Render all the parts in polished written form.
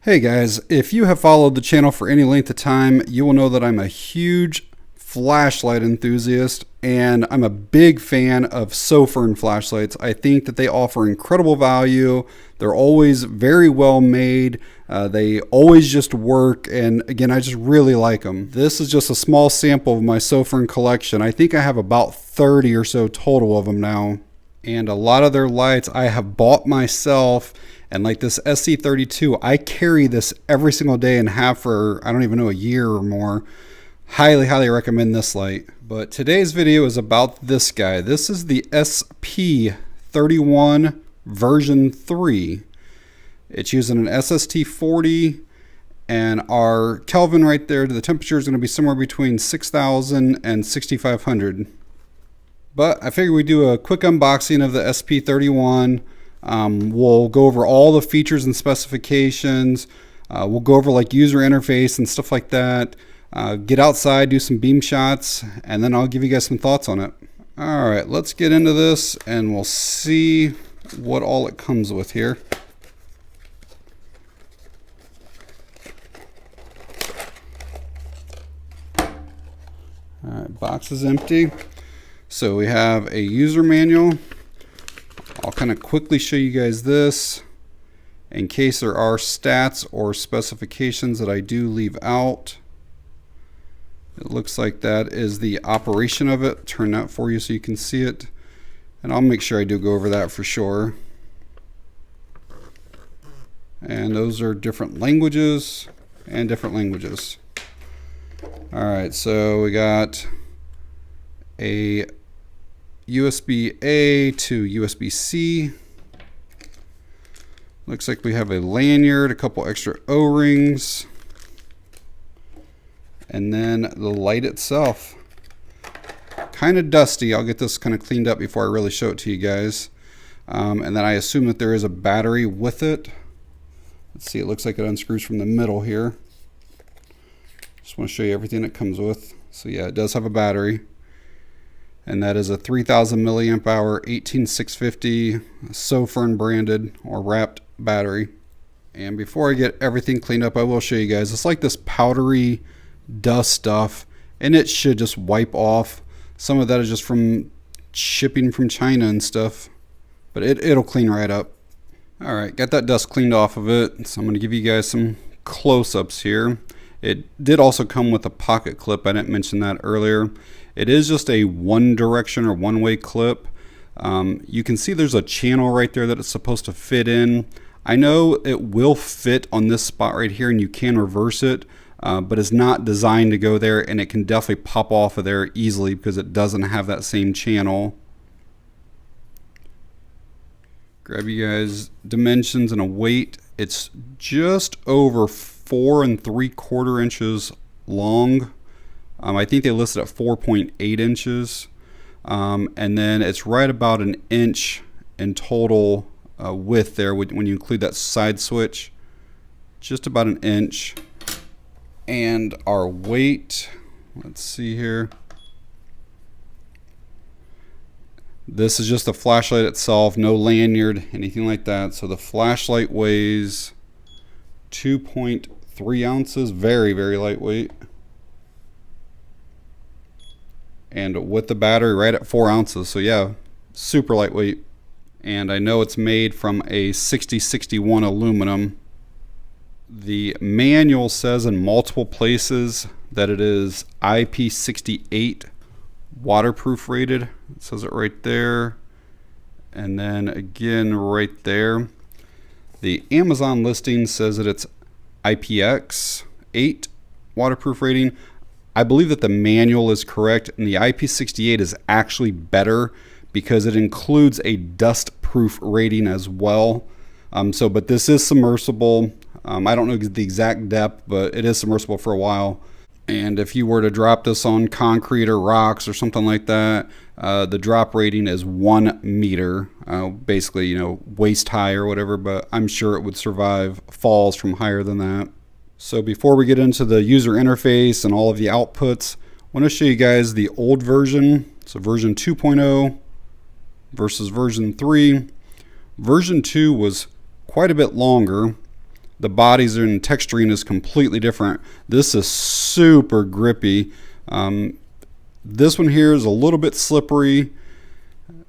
Hey guys, if you have followed the channel for any length of time, you will know that I'm a huge flashlight enthusiast and I'm a big fan of Sofirn flashlights. I think that they offer incredible value. They're always very well made. They always just work, and again, I just really like them. This is just a small sample of my Sofirn collection. I think I have about 30 or so total of them now. And a lot of their lights I have bought myself. And like this SP32, I carry this every single day and have for, I don't even know, a year or more. Highly recommend this light. But today's video is about this guy. This is the SP31 version 3. It's using an SST40, and our Kelvin right there, the temperature is going to be somewhere between 6,000 and 6,500. But I figured we'd do a quick unboxing of the SP31. We'll go over all the features and specifications. We'll go over like user interface and stuff like that. Get outside, do some beam shots, and then I'll give you guys some thoughts on it. All right, let's get into this and we'll see what all it comes with here. All right, box is empty. So we have a user manual. I'll kind of quickly show you guys this in case there are stats or specifications that I do leave out. It looks like that is the operation of it. Turn that for you so you can see it. And I'll make sure I do go over that for sure. And those are different languages and different languages. Alright, so we got a USB-A to USB-C. Looks like we have a lanyard, a couple extra O-rings, and then the light itself. Kind of dusty. I'll get this kind of cleaned up before I really show it to you guys. And then I assume that there is a battery with it. Let's see, it looks like it unscrews from the middle here. Just want to show you everything it comes with. So yeah, it does have a battery. And that is a 3000 milliamp hour 18650 Sofirn branded or wrapped battery. And before I get everything cleaned up, I will show you guys. It's like this powdery dust stuff, and it should just wipe off. Some of that is just from shipping from China and stuff, but it'll clean right up. All right, got that dust cleaned off of it. So I'm going to give you guys some close-ups here. It did also come with a pocket clip. I didn't mention that earlier. It is just a one direction or one-way clip. You can see there's a channel right there that it's supposed to fit in. I know it will fit on this spot right here and you can reverse it, but it's not designed to go there, and it can definitely pop off of there easily because it doesn't have that same channel. Grab you guys dimensions and a weight. It's just over 4 3/4 inches long. I think they listed at 4.8 inches. And then it's right about an inch in total width there when you include that side switch. Just about an inch. And our weight, let's see here. This is just the flashlight itself, no lanyard, anything like that. So the flashlight weighs 2.3 ounces, very lightweight. And with the battery right at 4 ounces, so yeah, super lightweight. And I know it's made from a 6061 aluminum. The manual says in multiple places that it is IP68 waterproof rated. It says it right there, and then again right there. The Amazon listing says that it's IPX8 waterproof rating. I believe that the manual is correct, and the IP68 is actually better because it includes a dust proof rating as well. But this is submersible. I don't know the exact depth, but it is submersible for a while. And if you were to drop this on concrete or rocks or something like that, the drop rating is 1 meter, basically, waist high or whatever, but I'm sure it would survive falls from higher than that. So before we get into the user interface and all of the outputs, I want to show you guys the old version. So version 2.0 versus version 3. Version 2 was quite a bit longer. the bodies and texturing is completely different. This is super grippy. This one here is a little bit slippery.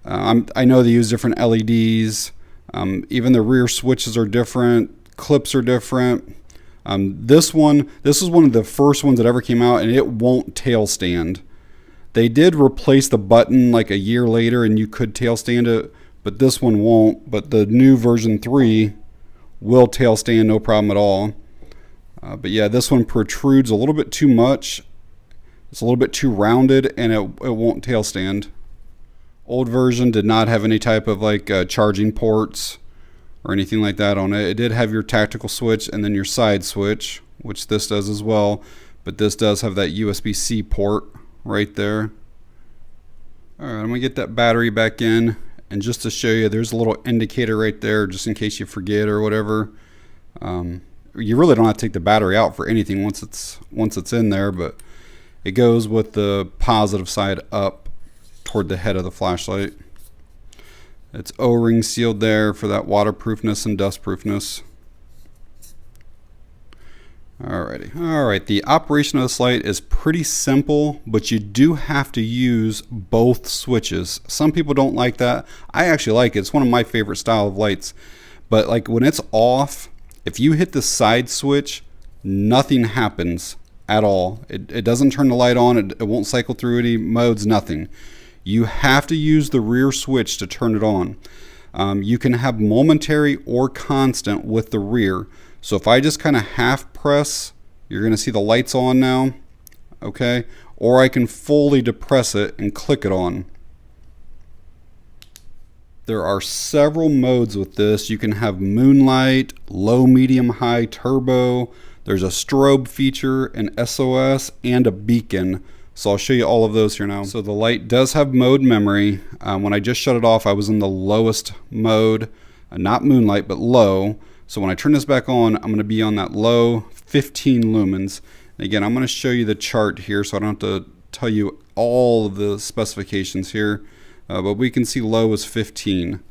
I know they use different LEDs. Even the rear switches are different. Clips are different. This is one of the first ones that ever came out, and it won't tail stand. They did replace the button like a year later, and you could tail stand it, but this one won't. But the new version 3 will tail stand, no problem at all. But yeah, this one protrudes a little bit too much. It's a little bit too rounded, and it won't tail stand. Old version did not have any type of like charging ports or anything like that on it. It did have your tactical switch and then your side switch, which this does as well. But this does have that USB-C port right there. All right, I'm gonna get that battery back in, and just to show you, there's a little indicator right there just in case you forget or whatever. You really don't have to take the battery out for anything once it's in there, but it goes with the positive side up toward the head of the flashlight. It's O-ring sealed there for that waterproofness and dustproofness. Alrighty. Alright, the operation of this light is pretty simple, but you do have to use both switches. Some people don't like that. I actually like it. It's one of my favorite style of lights. But like when it's off, if you hit the side switch, nothing happens at all. It doesn't turn the light on. It won't cycle through any modes, nothing. You have to use the rear switch to turn it on. You can have momentary or constant with the rear. So if I just kind of half press, you're going to see the lights on now, okay? Or I can fully depress it and click it on. There are several modes with this. You can have moonlight, low, medium, high, turbo. There's a strobe feature, an SOS, and a beacon. So I'll show you all of those here now. So the light does have mode memory. When I just shut it off, I was in the lowest mode, not moonlight, but low. So when I turn this back on, I'm going to be on that low 15 lumens. And again, I'm going to show you the chart here so I don't have to tell you all of the specifications here. But we can see low is 15.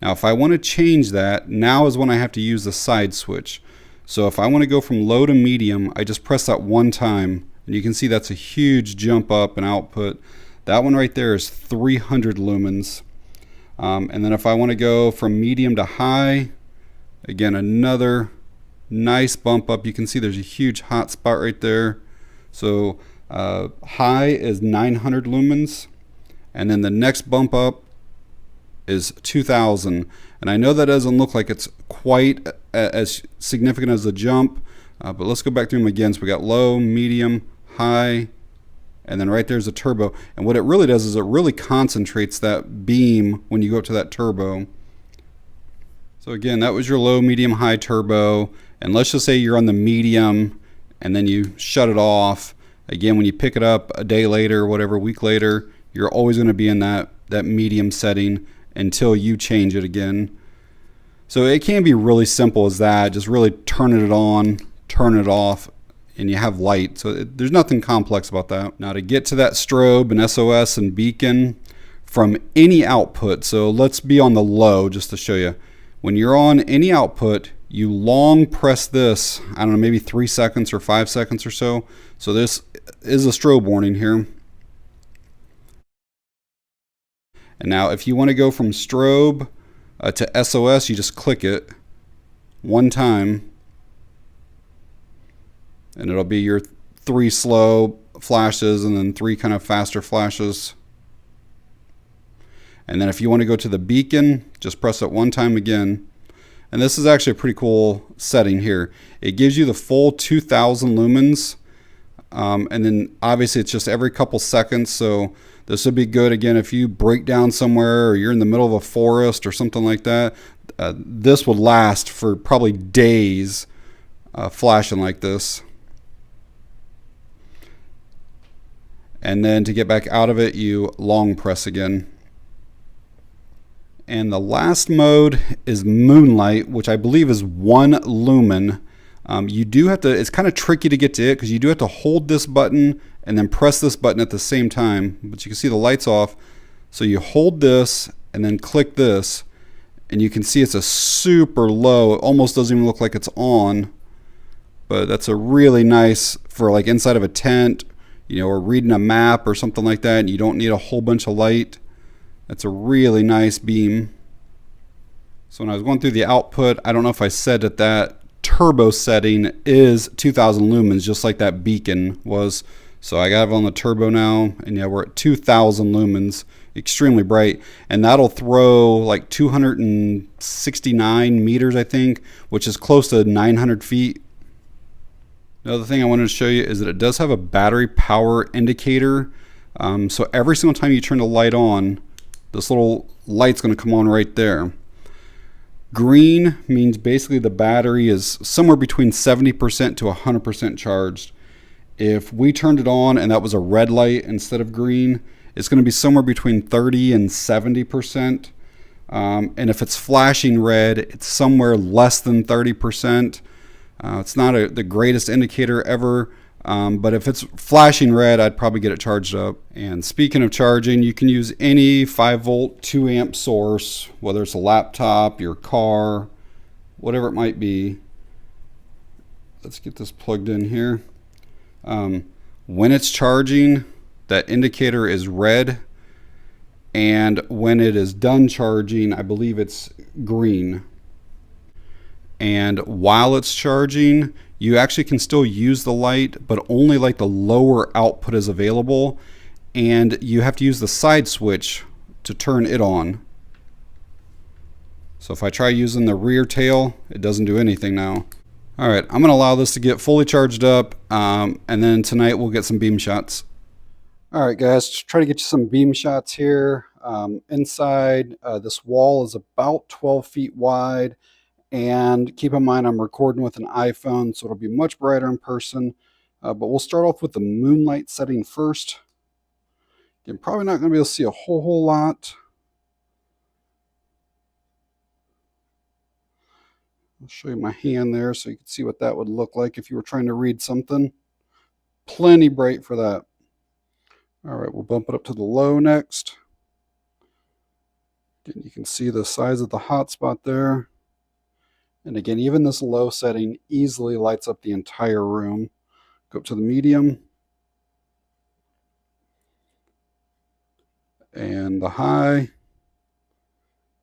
Now if I want to change that, now is when I have to use the side switch. So if I want to go from low to medium, I just press that one time. And you can see that's a huge jump up in output. That one right there is 300 lumens. And then if I want to go from medium to high, again, another nice bump up. You can see there's a huge hot spot right there. So high is 900 lumens. And then the next bump up is 2000. And I know that doesn't look like it's quite as significant as the jump. But let's go back through them again. So we got low, medium, high, and then right there's a turbo. And what it really does is it really concentrates that beam when you go up to that turbo. So again, that was your low, medium, high turbo. And let's just say you're on the medium and then you shut it off. Again, when you pick it up a day later or whatever, a week later, you're always going to be in that medium setting until you change it again. So it can be really simple as that. Just really turning it on, turn it off, and you have light. So there's nothing complex about that. Now to get to that strobe and SOS and beacon from any output, so let's be on the low just to show you. When you're on any output, you long press this, I don't know, maybe 3 seconds or 5 seconds or so. So this is a strobe warning here. And now if you want to go from strobe to SOS, you just click it one time. And it'll be your 3 slow flashes and then 3 kind of faster flashes. And then if you want to go to the beacon, just press it one time again. And this is actually a pretty cool setting here. It gives you the full 2000 lumens. And then obviously it's just every couple seconds. So this would be good again if you break down somewhere or you're in the middle of a forest or something like that. This would last for probably days flashing like this. And then to get back out of it, you long press again. And the last mode is moonlight, which I believe is 1 lumen. You do have to, it's kind of tricky to get to it because you do have to hold this button and then press this button at the same time. But you can see the lights off. So you hold this and then click this. And you can see it's a super low. It almost doesn't even look like it's on. But that's a really nice for like inside of a tent, you know, or reading a map or something like that, and you don't need a whole bunch of light. That's a really nice beam. So when I was going through the output, I don't know if I said that that turbo setting is 2000 lumens, just like that beacon was. So I got it on the turbo now, and yeah, we're at 2000 lumens, extremely bright, and that'll throw like 269 meters, I think, which is close to 900 feet. Another thing I wanted to show you is that it does have a battery power indicator. So every single time you turn the light on, this little light's going to come on right there. Green means basically the battery is somewhere between 70% to 100% charged. If we turned it on and that was a red light instead of green, it's going to be somewhere between 30 and 70%. And if it's flashing red, it's somewhere less than 30%. It's not the greatest indicator ever, but if it's flashing red, I'd probably get it charged up. And speaking of charging, you can use any 5-volt, 2-amp source, whether it's a laptop, your car, whatever it might be. Let's get this plugged in here. When it's charging, that indicator is red, and when it is done charging, I believe it's green. And while it's charging, you actually can still use the light, but only like the lower output is available, and you have to use the side switch to turn it on. So if I try using the rear tail, it doesn't do anything now. All right, I'm gonna allow this to get fully charged up, and then tonight we'll get some beam shots. All right, guys, try to get you some beam shots here. Inside, this wall is about 12 feet wide. And keep in mind, I'm recording with an iPhone, so it'll be much brighter in person. But we'll start off with the moonlight setting first. Again, probably not going to be able to see a whole lot. I'll show you my hand there so you can see what that would look like if you were trying to read something. Plenty bright for that. All right, we'll bump it up to the low next. Again, you can see the size of the hotspot there. And again, even this low setting easily lights up the entire room. Go up to the medium. And the high. You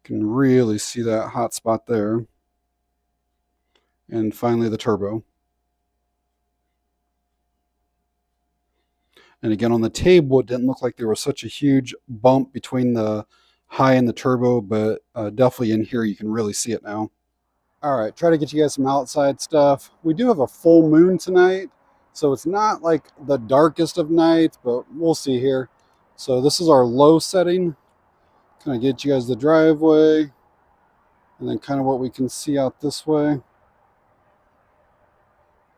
can really see that hot spot there. And finally the turbo. And again, on the table, it didn't look like there was such a huge bump between the high and the turbo, but definitely in here you can really see it now. All right, try to get you guys some outside stuff. We do have a full moon tonight, so it's not like the darkest of nights, but we'll see here. So this is our low setting. Kind of get you guys the driveway, and then kind of what we can see out this way.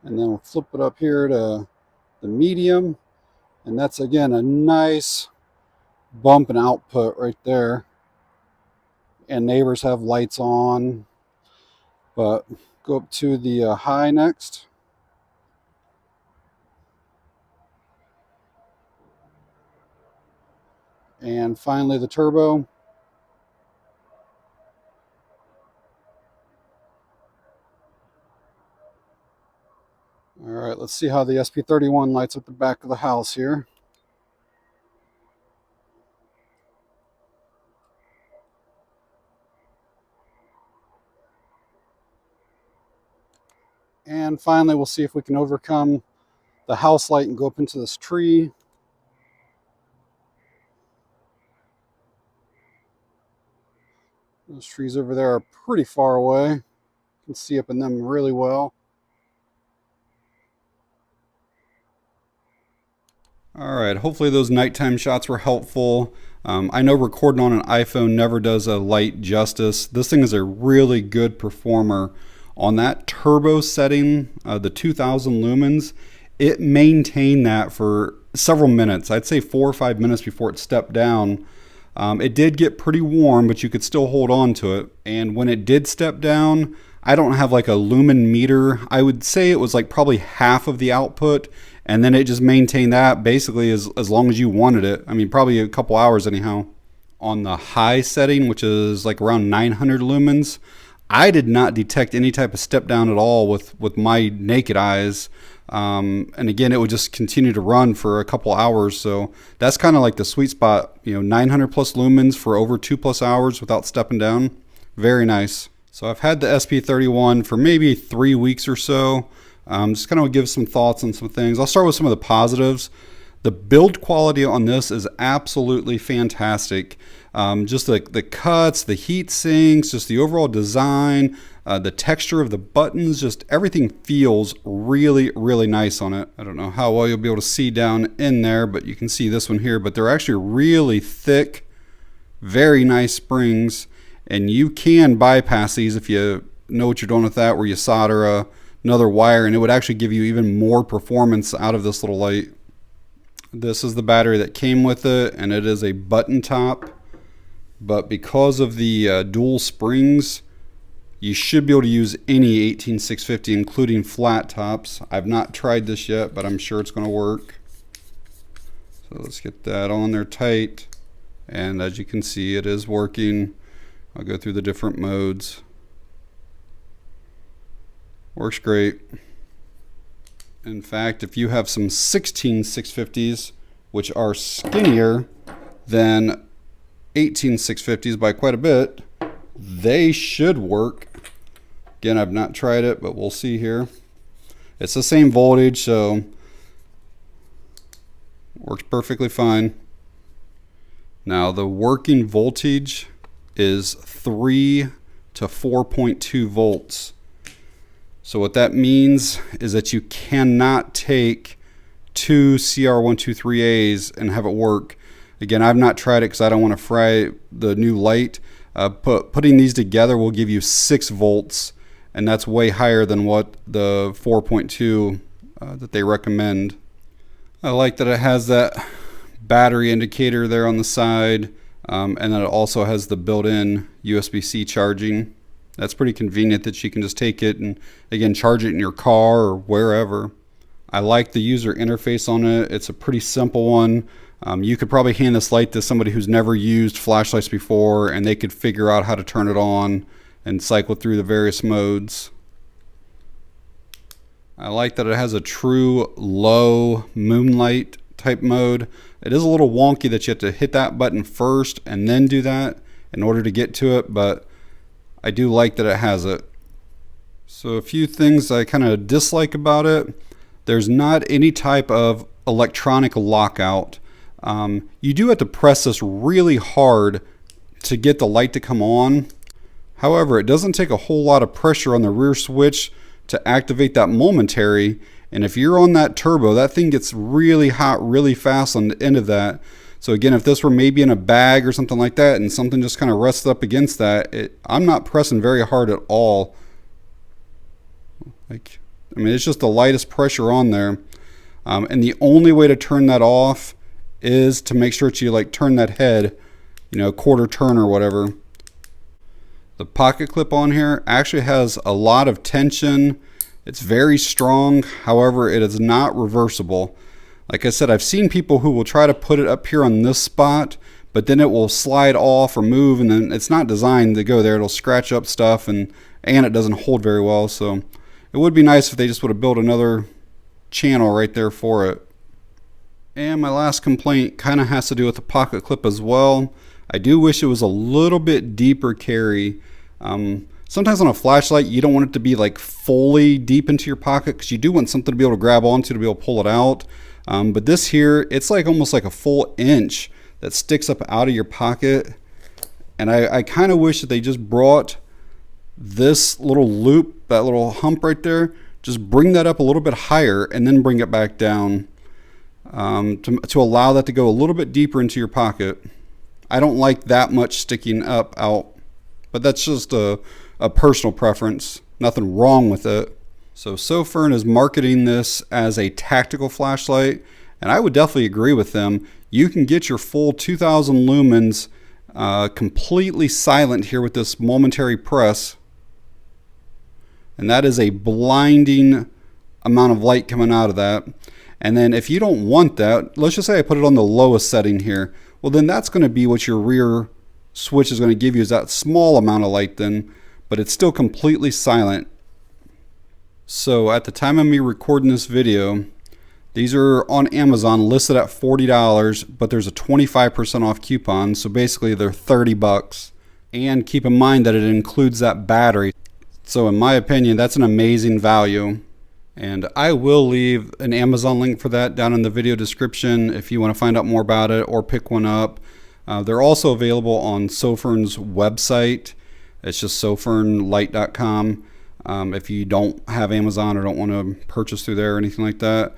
And then we'll flip it up here to the medium, and that's again a nice bump in output right there. And neighbors have lights on. But go up to the high next. And finally the turbo. All right, let's see how the SP31 lights up the back of the house here. And finally, we'll see if we can overcome the house light and go up into this tree. Those trees over there are pretty far away. You can see up in them really well. All right, hopefully those nighttime shots were helpful. I know recording on an iPhone never does a light justice. This thing is a really good performer. On that turbo setting, the 2000 lumens, it maintained that for several minutes. I'd say 4 or 5 minutes before it stepped down. It did get pretty warm, but you could still hold on to it. And when it did step down, I don't have like a lumen meter. I would say it was like probably half of the output, and then it just maintained that basically as long as you wanted it. I mean, probably a couple hours anyhow. on the high setting, which is like around 900 lumens, I did not detect any type of step down at all with my naked eyes. And again, it would just continue to run for a couple hours. So that's kind of like the sweet spot, 900 plus lumens for over 2+ hours without stepping down. Very nice. So I've had the SP31 for maybe 3 weeks or so. Just kind of give some thoughts on some things. I'll start with some of the positives. The build quality on this is absolutely fantastic. Just the cuts, the heat sinks, just the overall design, the texture of the buttons, just everything feels really, really nice on it. I don't know how well you'll be able to see down in there, but you can see this one here, but they're actually really thick, very nice springs, and you can bypass these if you know what you're doing with that, where you solder another wire, and it would actually give you even more performance out of this little light. This is the battery that came with it, and it is a button top, but because of the dual springs, you should be able to use any 18650, including flat tops. I've not tried this yet, but I'm sure it's going to work. So let's get that on there tight, and as you can see, it is working. I'll go through the different modes. Works great. In fact, if you have some 16650s, which are skinnier than 18650s by quite a bit, they should work. Again, I've not tried it, but we'll see here. It's the same voltage, so works perfectly fine. Now, the working voltage is 3 to 4.2 volts. So what that means is that you cannot take two CR123As and have it work. Again, I've not tried it because I don't want to fry the new light. Putting these together will give you 6 volts, and that's way higher than what the 4.2 that they recommend. I like that it has that battery indicator there on the side, and then it also has the built-in USB-C charging. That's pretty convenient that you can just take it and, again, charge it in your car or wherever. I like the user interface on it. It's a pretty simple one. You could probably hand this light to somebody who's never used flashlights before, and they could figure out how to turn it on and cycle through the various modes. I like that it has a true low moonlight type mode. It is a little wonky that you have to hit that button first and then do that in order to get to it, but I do like that it has it. So a few things I kind of dislike about it. There's not any type of electronic lockout. You do have to press this really hard to get the light to come on. However, it doesn't take a whole lot of pressure on the rear switch to activate that momentary. And if you're on that turbo, that thing gets really hot really fast on the end of that. So again, if this were maybe in a bag or something like that and something just kind of rests up against that, I'm not pressing very hard at all. It's just the lightest pressure on there. And the only way to turn that off is to make sure that you turn that head, quarter turn or whatever. The pocket clip on here actually has a lot of tension. It's very strong. However, it is not reversible. Like I said, I've seen people who will try to put it up here on this spot, but then it will slide off or move, and then it's not designed to go there. It'll scratch up stuff, and it doesn't hold very well. So it would be nice if they just would have built another channel right there for it. And my last complaint kind of has to do with the pocket clip as well. I do wish it was a little bit deeper carry. Sometimes on a flashlight, you don't want it to be fully deep into your pocket, because you do want something to be able to grab onto to be able to pull it out. But this here, it's almost like a full inch that sticks up out of your pocket. And I kind of wish that they just brought this little loop, that little hump right there, just bring that up a little bit higher and then bring it back down, to allow that to go a little bit deeper into your pocket. I don't like that much sticking up out, but that's just a personal preference. Nothing wrong with it. So Sofirn is marketing this as a tactical flashlight, and I would definitely agree with them. You can get your full 2000 lumens completely silent here with this momentary press, and that is a blinding amount of light coming out of that. And then if you don't want that, let's just say I put it on the lowest setting here. well then that's going to be what your rear switch is going to give you, is that small amount of light then, but it's still completely silent. So at the time of me recording this video, these are on Amazon listed at $40, but there's a 25% off coupon, so basically they're 30 bucks. And keep in mind that it includes that battery. So in my opinion, that's an amazing value. And I will leave an Amazon link for that down in the video description if you want to find out more about it or pick one up. They're also available on Sofirn's website. It's just sofirnlight.com. If you don't have Amazon or don't want to purchase through there or anything like that.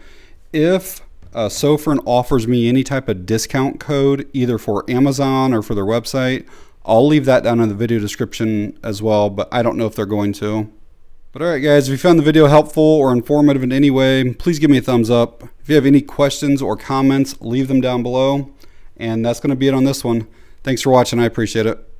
If Sofirn offers me any type of discount code, either for Amazon or for their website, I'll leave that down in the video description as well, but I don't know if they're going to. But alright guys, if you found the video helpful or informative in any way, please give me a thumbs up. If you have any questions or comments, leave them down below. And that's going to be it on this one. Thanks for watching. I appreciate it.